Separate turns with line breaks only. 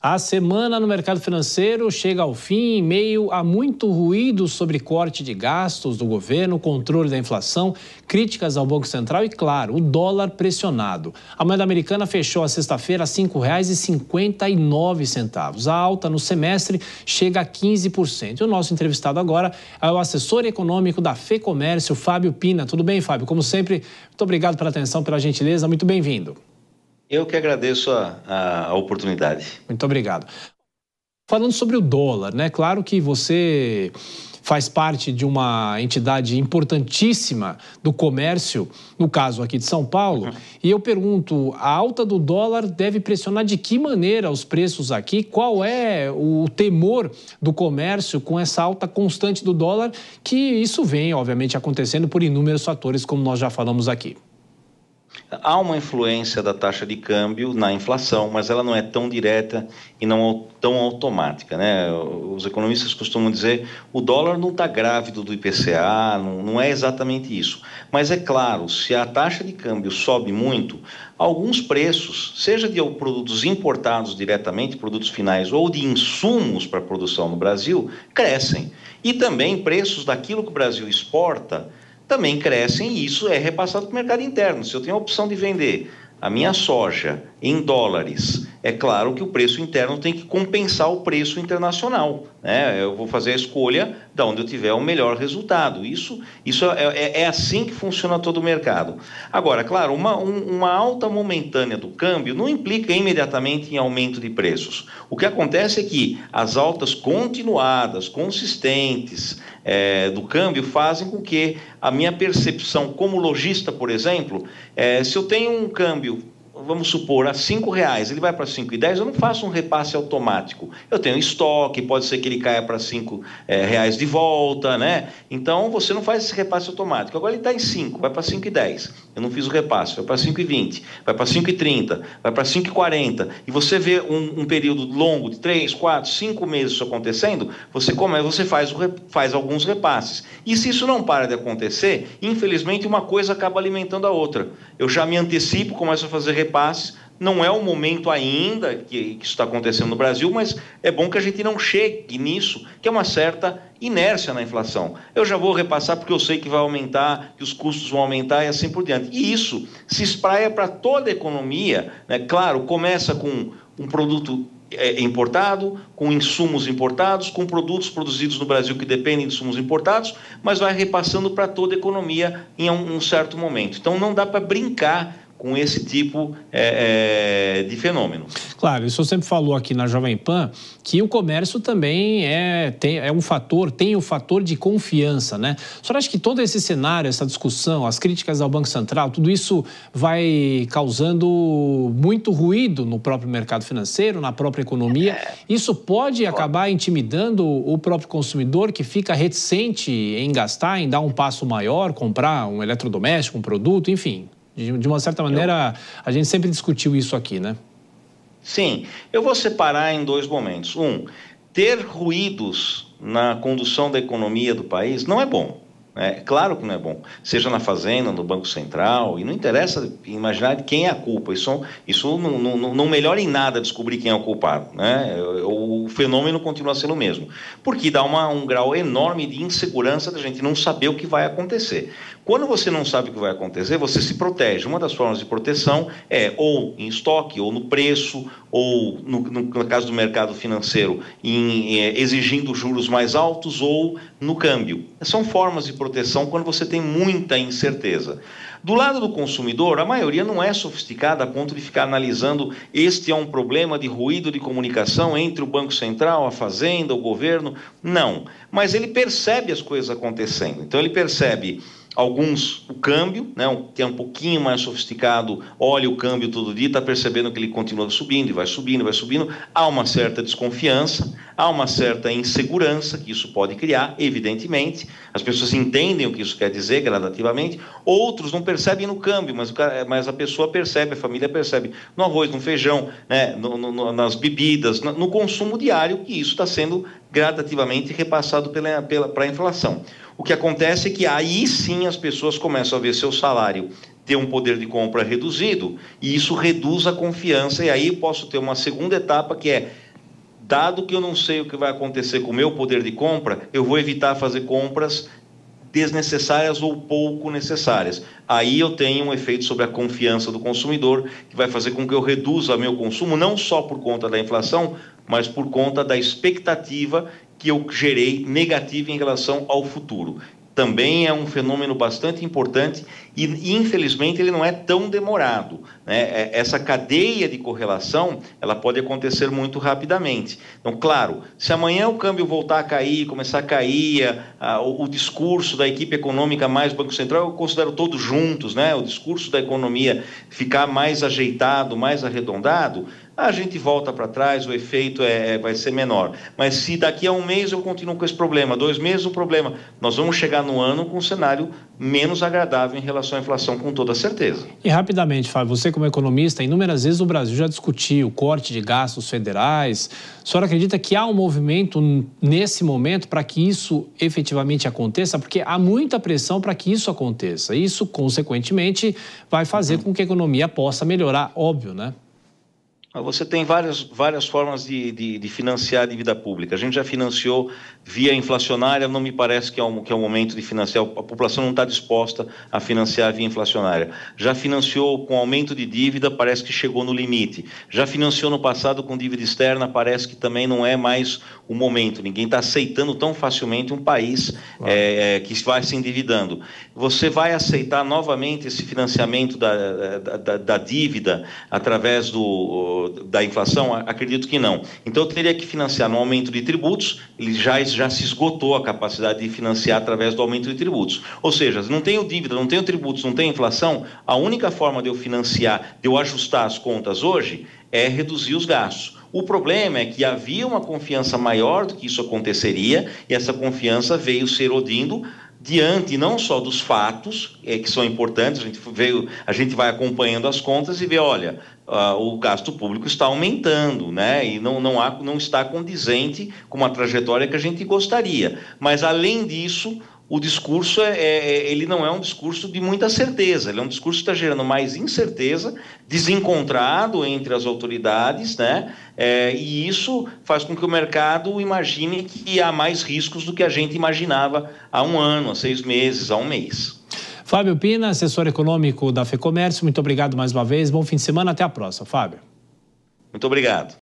A semana no mercado financeiro chega ao fim em meio a muito ruído sobre corte de gastos do governo, controle da inflação, críticas ao Banco Central e, claro, o dólar pressionado. A moeda americana fechou a sexta-feira a R$ 5,59. A alta no semestre chega a 15%. E o nosso entrevistado agora é o assessor econômico da FEComércio, Fábio Pina. Tudo bem, Fábio? Como sempre, muito obrigado pela atenção, pela gentileza. Muito bem-vindo.
Eu que agradeço a oportunidade.
Muito obrigado. Falando sobre o dólar, né? Claro que você faz parte de uma entidade importantíssima do comércio, no caso aqui de São Paulo, e eu pergunto, a alta do dólar deve pressionar de que maneira os preços aqui? Qual é o temor do comércio com essa alta constante do dólar, que isso vem, obviamente, acontecendo por inúmeros fatores, como nós já falamos aqui?
Há uma influência da taxa de câmbio na inflação, mas ela não é tão direta e não tão automática, né? Os economistas costumam dizer o dólar não está grávido do IPCA, não é exatamente isso. Mas é claro, se a taxa de câmbio sobe muito, alguns preços, seja de produtos importados diretamente, produtos finais, ou de insumos para a produção no Brasil, crescem. E também preços daquilo que o Brasil exporta também crescem e isso é repassado para o mercado interno. Se eu tenho a opção de vender a minha soja em dólares, é claro que o preço interno tem que compensar o preço internacional, né? Eu vou fazer a escolha de onde eu tiver o melhor resultado. Isso é assim que funciona todo o mercado. Agora, claro, uma alta momentânea do câmbio não implica imediatamente em aumento de preços. O que acontece é que as altas continuadas, consistentes do câmbio fazem com que a minha percepção como lojista, por exemplo, se eu tenho um câmbio, vamos supor, a R$5, ele vai para 5,10, eu não faço um repasse automático. Eu tenho estoque, pode ser que ele caia para R$5 de volta, né? Então, você não faz esse repasse automático. Agora ele está em 5, vai para 5,10. Eu não fiz o repasse, vai para 5,20, vai para 5,30, vai para 5,40. E você vê um período longo de 3, 4, 5 meses isso acontecendo, você faz alguns repasses. E se isso não para de acontecer, infelizmente uma coisa acaba alimentando a outra. Eu já me antecipo, começo a fazer repasses. Não é o momento ainda que isso está acontecendo no Brasil, mas é bom que a gente não chegue nisso, que é uma certa inércia na inflação. Eu já vou repassar porque eu sei que vai aumentar, que os custos vão aumentar e assim por diante. E isso se espraia para toda a economia, né? Claro, começa com um produto importado, com insumos importados, com produtos produzidos no Brasil que dependem de insumos importados, mas vai repassando para toda a economia em um certo momento. Então não dá para brincar com esse tipo de fenômeno.
Claro, isso sempre falou aqui na Jovem Pan, que o comércio também tem o fator de confiança, né? O senhor acha que todo esse cenário, essa discussão, as críticas ao Banco Central, tudo isso vai causando muito ruído no próprio mercado financeiro, na própria economia? Isso pode acabar intimidando o próprio consumidor que fica reticente em gastar, em dar um passo maior, comprar um eletrodoméstico, um produto, enfim. De uma certa maneira, a gente sempre discutiu isso aqui, né?
Sim, eu vou separar em dois momentos. Ter ruídos na condução da economia do país não é bom. Claro que não é bom, seja na Fazenda, no Banco Central, e não interessa imaginar de quem é a culpa, isso não melhora em nada descobrir quem é o culpado, né? O fenômeno continua sendo o mesmo, porque dá um grau enorme de insegurança da gente não saber o que vai acontecer. Quando você não sabe o que vai acontecer, você se protege. Uma das formas de proteção é ou em estoque, ou no preço, ou no caso do mercado financeiro, exigindo juros mais altos, ou no câmbio. São formas de proteção quando você tem muita incerteza. Do lado do consumidor, a maioria não é sofisticada a ponto de ficar analisando este é um problema de ruído de comunicação entre o Banco Central, a Fazenda, o governo. Não, mas ele percebe as coisas acontecendo. Então ele percebe o câmbio, né, que é um pouquinho mais sofisticado, olha o câmbio todo dia, está percebendo que ele continua subindo e vai subindo, vai subindo. Há uma certa desconfiança, há uma certa insegurança que isso pode criar, evidentemente. As pessoas entendem o que isso quer dizer gradativamente. Outros não percebem no câmbio, mas a pessoa percebe, a família percebe no arroz, no feijão, né, nas bebidas, no consumo diário, que isso está sendo gradativamente repassado para a inflação. O que acontece é que aí sim as pessoas começam a ver seu salário ter um poder de compra reduzido, e isso reduz a confiança, e aí eu posso ter uma segunda etapa que é dado que eu não sei o que vai acontecer com o meu poder de compra, eu vou evitar fazer compras desnecessárias ou pouco necessárias. Aí eu tenho um efeito sobre a confiança do consumidor, que vai fazer com que eu reduza meu consumo, não só por conta da inflação, mas por conta da expectativa que eu gerei negativa em relação ao futuro. Também é um fenômeno bastante importante e, infelizmente, ele não é tão demorado, né? Essa cadeia de correlação, ela pode acontecer muito rapidamente. Então, claro, se amanhã o câmbio voltar a cair, começar a cair, o discurso da equipe econômica mais Banco Central, eu considero todos juntos, né? O discurso da economia ficar mais ajeitado, mais arredondado, a gente volta para trás, o efeito vai ser menor. Mas se daqui a um mês eu continuo com esse problema, 2 meses o problema, nós vamos chegar no ano com um cenário menos agradável em relação à inflação, com toda certeza.
E rapidamente, Fábio, você como economista, inúmeras vezes o Brasil já discutiu o corte de gastos federais. A senhora acredita que há um movimento nesse momento para que isso efetivamente aconteça? Porque há muita pressão para que isso aconteça. Isso, consequentemente, vai fazer com que a economia possa melhorar, óbvio, né?
Você tem várias formas de financiar a dívida pública. A gente já financiou via inflacionária, não me parece que é um momento de financiar. A população não está disposta a financiar via inflacionária. Já financiou com aumento de dívida, parece que chegou no limite. Já financiou no passado com dívida externa, parece que também não é mais o momento. Ninguém está aceitando tão facilmente um país que vai se endividando. Você vai aceitar novamente esse financiamento da dívida através da inflação? Acredito que não. Então, eu teria que financiar no aumento de tributos, ele já se esgotou a capacidade de financiar através do aumento de tributos. Ou seja, não tenho dívida, não tenho tributos, não tenho inflação, a única forma de eu financiar, de eu ajustar as contas hoje, é reduzir os gastos. O problema é que havia uma confiança maior do que isso aconteceria, e essa confiança veio se erodindo diante não só dos fatos, que são importantes, a gente vai acompanhando as contas e vê, olha, o gasto público está aumentando, né? E não está condizente com uma trajetória que a gente gostaria. Mas, além disso, o discurso ele não é um discurso de muita certeza, ele é um discurso que está gerando mais incerteza, desencontrado entre as autoridades, né? E isso faz com que o mercado imagine que há mais riscos do que a gente imaginava há um ano, há 6 meses, há um mês.
Fábio Pina, assessor econômico da FEComércio, muito obrigado mais uma vez, bom fim de semana, até a próxima, Fábio.
Muito obrigado.